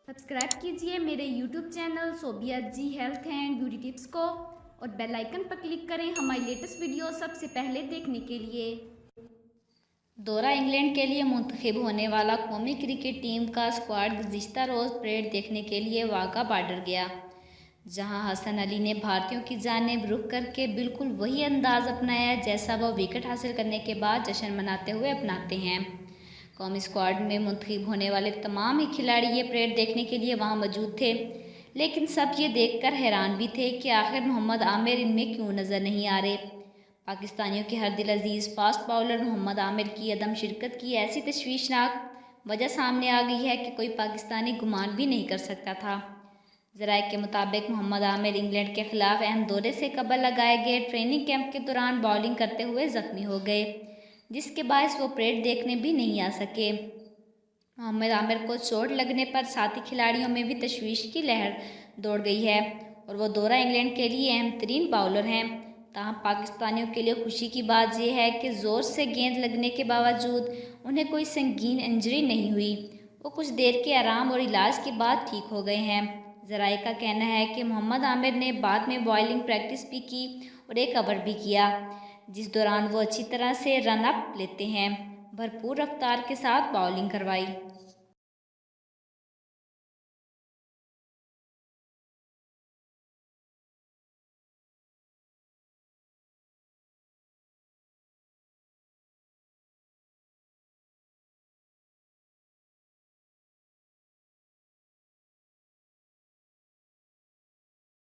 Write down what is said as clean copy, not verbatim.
Subscribe कीजिए मेरे YouTube channel Sobia ji health and beauty tips को और बेल आइकन पर क्लिक करें हमारी लेटेस्ट वीडियो सबसे पहले देखने के लिए। दौरा इंग्लैंड के लिए मुंतखब होने वाला कौमी क्रिकेट टीम का स्क्वाड गुज़िश्ता रोज़ परेड देखने के लिए वाघा बॉर्डर गया, जहां हसन अली ने भारतीयों की जानिब रुख करके बिल्कुल वही अंदाज़ अपनाया जैसा वह विकेट हासिल करने के बाद जश्न मनाते हुए अपनाते हैं। कौमी स्क्वाड में मुंतखब होने वाले तमाम ही खिलाड़ी ये परेड देखने के लिए वहां मौजूद थे, लेकिन सब ये देखकर हैरान भी थे कि आखिर मोहम्मद आमिर इनमें क्यों नज़र नहीं आ रहे। पाकिस्तानियों के हर दिल अजीज़ फास्ट बाउलर मोहम्मद आमिर की अदम शिरकत की ऐसी तशवीशनाक वजह सामने आ गई है कि कोई पाकिस्तानी गुमान भी नहीं कर सकता था। ज़राए के मुताबिक मोहम्मद आमिर इंग्लैंड के खिलाफ अहम दौरे से कबल लगाए गए ट्रेनिंग कैंप के दौरान बॉलिंग करते हुए ज़ख्मी हो गए, जिसके बायस वो परेड देखने भी नहीं आ सके। मोहम्मद आमिर को चोट लगने पर साथी खिलाड़ियों में भी तशवीश की लहर दौड़ गई है और वो दौरा इंग्लैंड के लिए अहम तरीन बाउलर हैं। ताहम पाकिस्तानियों के लिए खुशी की बात यह है कि ज़ोर से गेंद लगने के बावजूद उन्हें कोई संगीन इंजरी नहीं हुई। वो कुछ देर के आराम और इलाज के बाद ठीक हो गए हैं। ज़राए का कहना है कि मोहम्मद आमिर ने बाद में बॉलिंग प्रैक्टिस भी की और एक ओवर भी किया, जिस दौरान वो अच्छी तरह से रन अप लेते हैं भरपूर रफ्तार के साथ बॉलिंग करवाई।